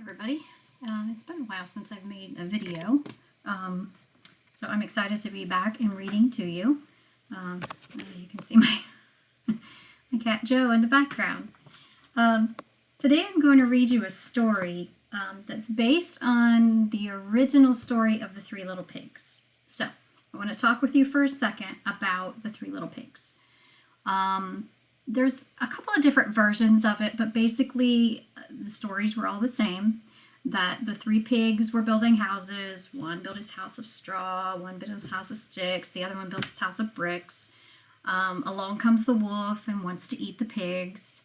Everybody. It's been a while since I've made a video, so I'm excited to be back and reading to you. You can see my cat Joe in the background. Today I'm going to read you a story that's based on the original story of the Three Little Pigs. So I want to talk with you for a second about the Three Little Pigs. There's a couple of different versions of it, but basically the stories were all the same. That the three pigs were building houses. One built his house of straw, one built his house of sticks, the other one built his house of bricks. Along comes the wolf and wants to eat the pigs,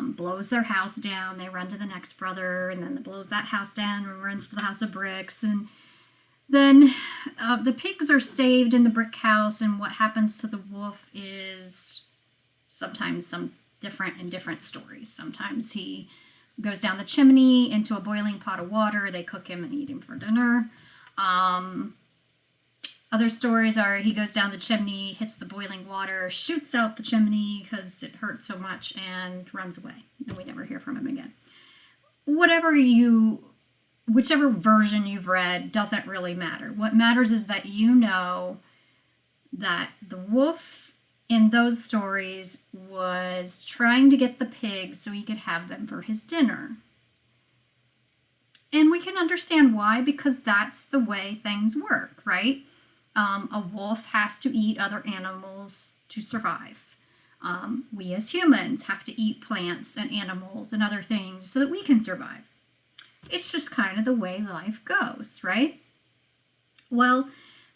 blows their house down. They run to the next brother, and then blows that house down and runs to the house of bricks. And then the pigs are saved in the brick house, and what happens to the wolf is sometimes some different in different stories. Sometimes he goes down the chimney into a boiling pot of water. They cook him and eat him for dinner. Other stories are he goes down the chimney, hits the boiling water, shoots out the chimney because it hurt so much, and runs away. And we never hear from him again. Whichever version you've read doesn't really matter. What matters is that you know that the wolf in those stories was trying to get the pigs so he could have them for his dinner. And we can understand why, because that's the way things work, right? A wolf has to eat other animals to survive. We as humans have to eat plants and animals and other things so that we can survive. It's just kind of the way life goes, right? Well,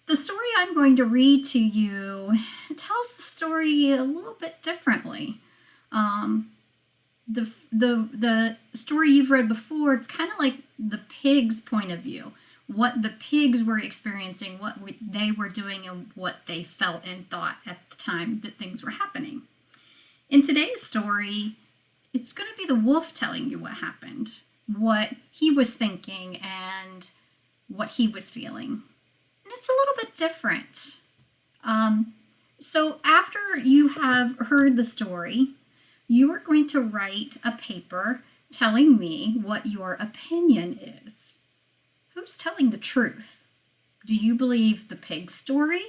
the story I'm going to read to you tells the story a little bit differently. The story you've read before, it's kind of like the pig's point of view, what the pigs were experiencing, what they were doing, and what they felt and thought at the time that things were happening. In today's story, it's going to be the wolf telling you what happened, what he was thinking, and what he was feeling. It's a little bit different. So after you have heard the story, you are going to write a paper telling me what your opinion is. Who's telling the truth? Do you believe the pig story?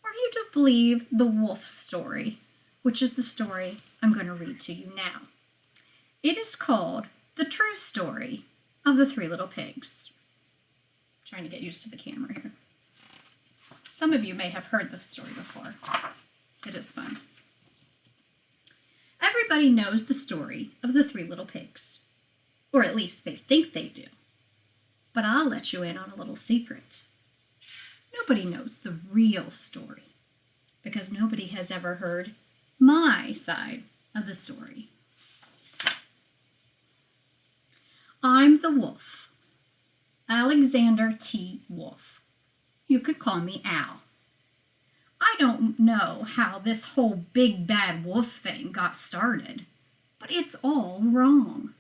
Or do you believe the wolf story, which is the story I'm going to read to you now? It is called The True Story of the Three Little Pigs. Trying to get used to the camera here. Some of you may have heard the story before. It is fun. Everybody knows the story of the Three Little Pigs, or at least they think they do. But I'll let you in on a little secret. Nobody knows the real story, because nobody has ever heard my side of the story. I'm the wolf. Alexander T. Wolf. You could call me Al. I don't know how this whole big bad wolf thing got started, but it's all wrong.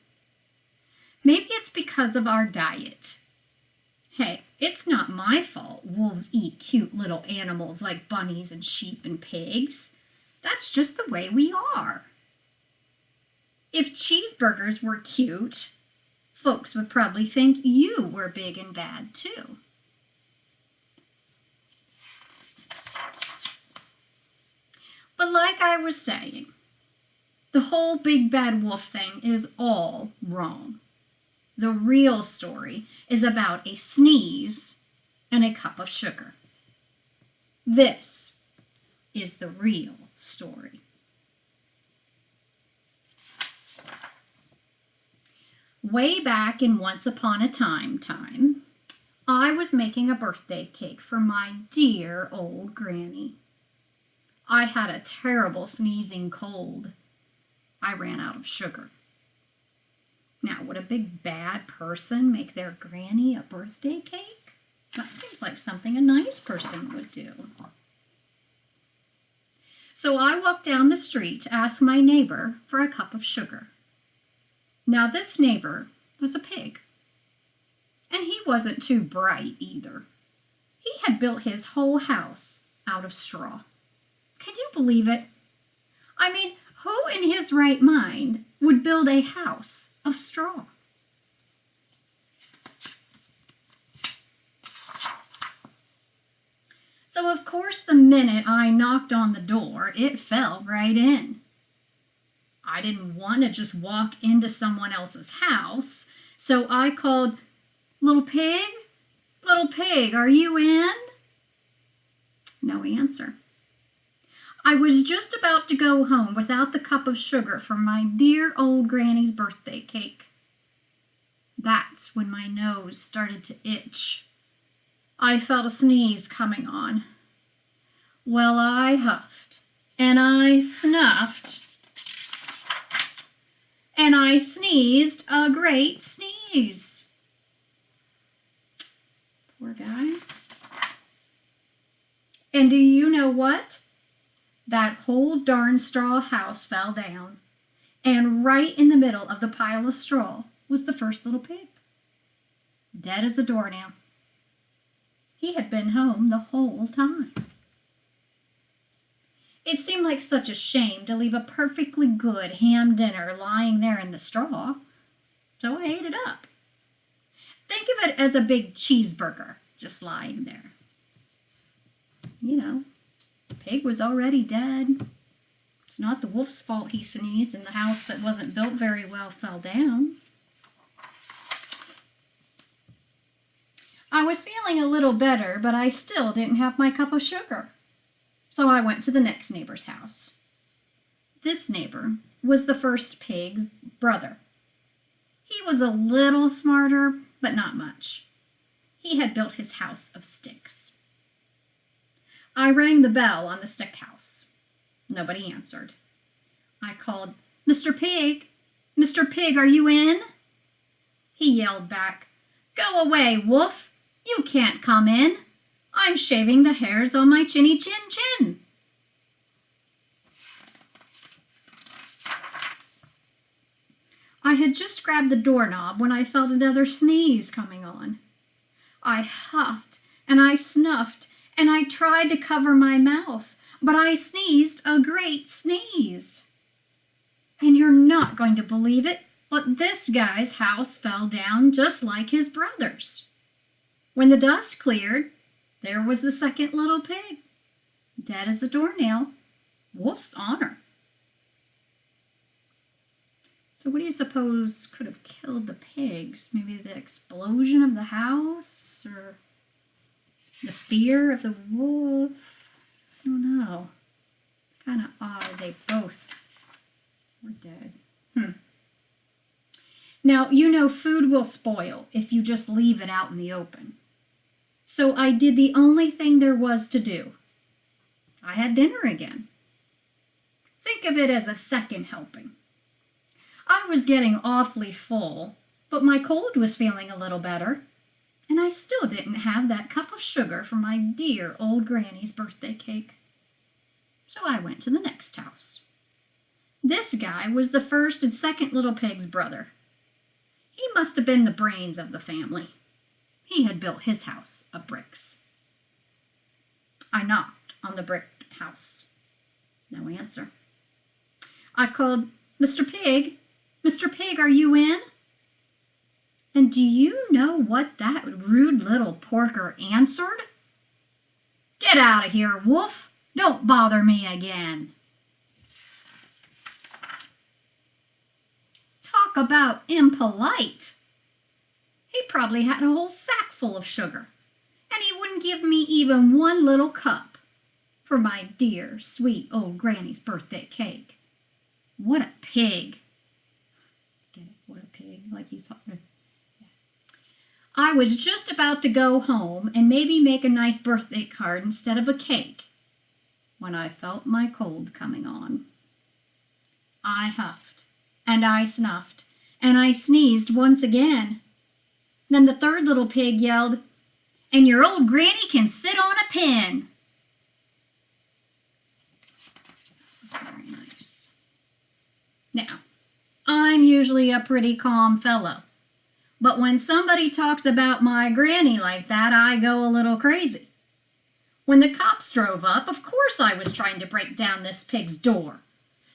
Maybe it's because of our diet. Hey, it's not my fault wolves eat cute little animals like bunnies and sheep and pigs. That's just the way we are. If cheeseburgers were cute, folks would probably think you were big and bad too. But like I was saying, the whole big bad wolf thing is all wrong. The real story is about a sneeze and a cup of sugar. This is the real story. Way back in Once Upon a Time, I was making a birthday cake for my dear old granny. I had a terrible sneezing cold. I ran out of sugar. Now, would a big bad person make their granny a birthday cake? That seems like something a nice person would do. So I walked down the street to ask my neighbor for a cup of sugar. Now, this neighbor was a pig. And he wasn't too bright either. He had built his whole house out of straw. Can you believe it? I mean, who in his right mind would build a house of straw? So, of course, the minute I knocked on the door, it fell right in. I didn't want to just walk into someone else's house, so I called, "Little pig? Little pig, are you in?" No answer. I was just about to go home without the cup of sugar for my dear old granny's birthday cake. That's when my nose started to itch. I felt a sneeze coming on. Well, I huffed, and I snuffed, and I sneezed a great sneeze. Poor guy. And do you know what? That whole darn straw house fell down, and right in the middle of the pile of straw was the first little pig, dead as a doornail. He had been home the whole time. It seemed like such a shame to leave a perfectly good ham dinner lying there in the straw, so I ate it up. Think of it as a big cheeseburger just lying there. You know, the pig was already dead. It's not the wolf's fault he sneezed and the house that wasn't built very well fell down. I was feeling a little better, but I still didn't have my cup of sugar. So I went to the next neighbor's house. This neighbor was the first pig's brother. He was a little smarter, but not much. He had built his house of sticks. I rang the bell on the stick house. Nobody answered. I called, "Mr. Pig, Mr. Pig, are you in?" He yelled back, "Go away, wolf. You can't come in. I'm shaving the hairs on my chinny chin chin." I had just grabbed the doorknob when I felt another sneeze coming on. I huffed and I snuffed and I tried to cover my mouth, but I sneezed a great sneeze. And you're not going to believe it, but this guy's house fell down just like his brother's. When the dust cleared, there was the second little pig, dead as a doornail, wolf's honor. So what do you suppose could have killed the pigs? Maybe the explosion of the house, or the fear of the wolf? I don't know. Kind of odd they both were dead. Now, you know food will spoil if you just leave it out in the open. So I did the only thing there was to do. I had dinner again. Think of it as a second helping. I was getting awfully full, but my cold was feeling a little better, and I still didn't have that cup of sugar for my dear old granny's birthday cake. So I went to the next house. This guy was the first and second little pig's brother. He must have been the brains of the family. He had built his house of bricks. I knocked on the brick house. No answer. I called, "Mr. Pig, Mr. Pig, are you in?" And do you know what that rude little porker answered? "Get out of here, wolf. Don't bother me again." Talk about impolite. He probably had a whole sack full of sugar, and he wouldn't give me even one little cup for my dear, sweet old granny's birthday cake. What a pig. Get it? What a pig. Like he thought. Yeah. I was just about to go home and maybe make a nice birthday card instead of a cake when I felt my cold coming on. I huffed, and I snuffed, and I sneezed once again. Then the third little pig yelled, "And your old granny can sit on a pin." That's very nice. Now, I'm usually a pretty calm fellow, but when somebody talks about my granny like that, I go a little crazy. When the cops drove up, of course I was trying to break down this pig's door,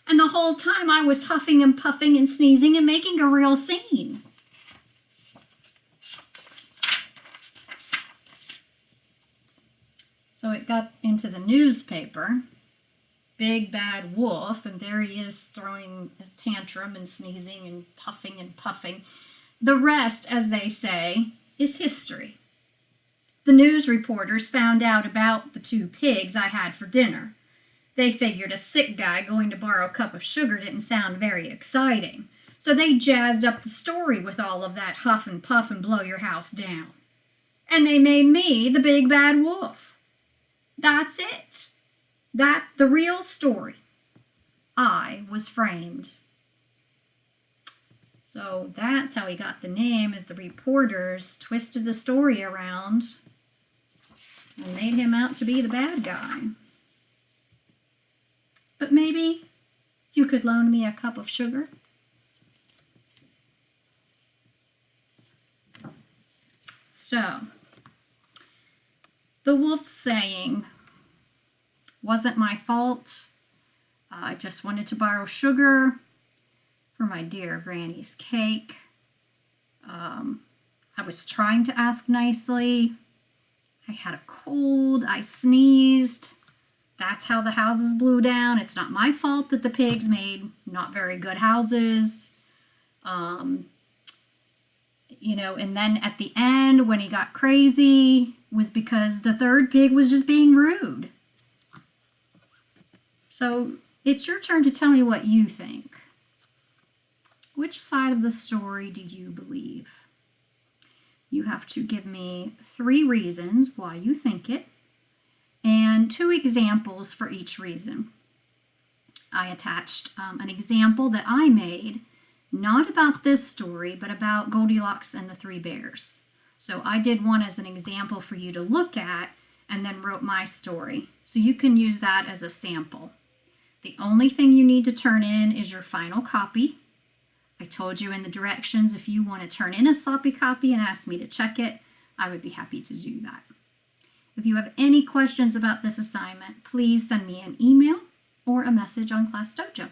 and the whole time I was huffing and puffing and sneezing and making a real scene. So it got into the newspaper. Big bad wolf, and there he is throwing a tantrum and sneezing and puffing and puffing. The rest, as they say, is history. The news reporters found out about the 2 pigs I had for dinner. They figured a sick guy going to borrow a cup of sugar didn't sound very exciting, so they jazzed up the story with all of that huff and puff and blow your house down. And they made me the big bad wolf. That's it. That's the real story. I was framed. So that's how he got the name, is the reporters twisted the story around and made him out to be the bad guy. But maybe you could loan me a cup of sugar? So, the wolf saying, wasn't my fault. I just wanted to borrow sugar for my dear Granny's cake. I was trying to ask nicely. I had a cold. I sneezed. That's how the houses blew down. It's not my fault that the pigs made not very good houses. You know, and then at the end, when he got crazy, was because the 3rd pig was just being rude. So it's your turn to tell me what you think. Which side of the story do you believe? You have to give me 3 reasons why you think it, and 2 examples for each reason. I attached an example that I made, not about this story, but about Goldilocks and the 3 bears. So I did one as an example for you to look at, and then wrote my story. So you can use that as a sample. The only thing you need to turn in is your final copy. I told you in the directions if you want to turn in a sloppy copy and ask me to check it, I would be happy to do that. If you have any questions about this assignment, please send me an email or a message on Class Dojo.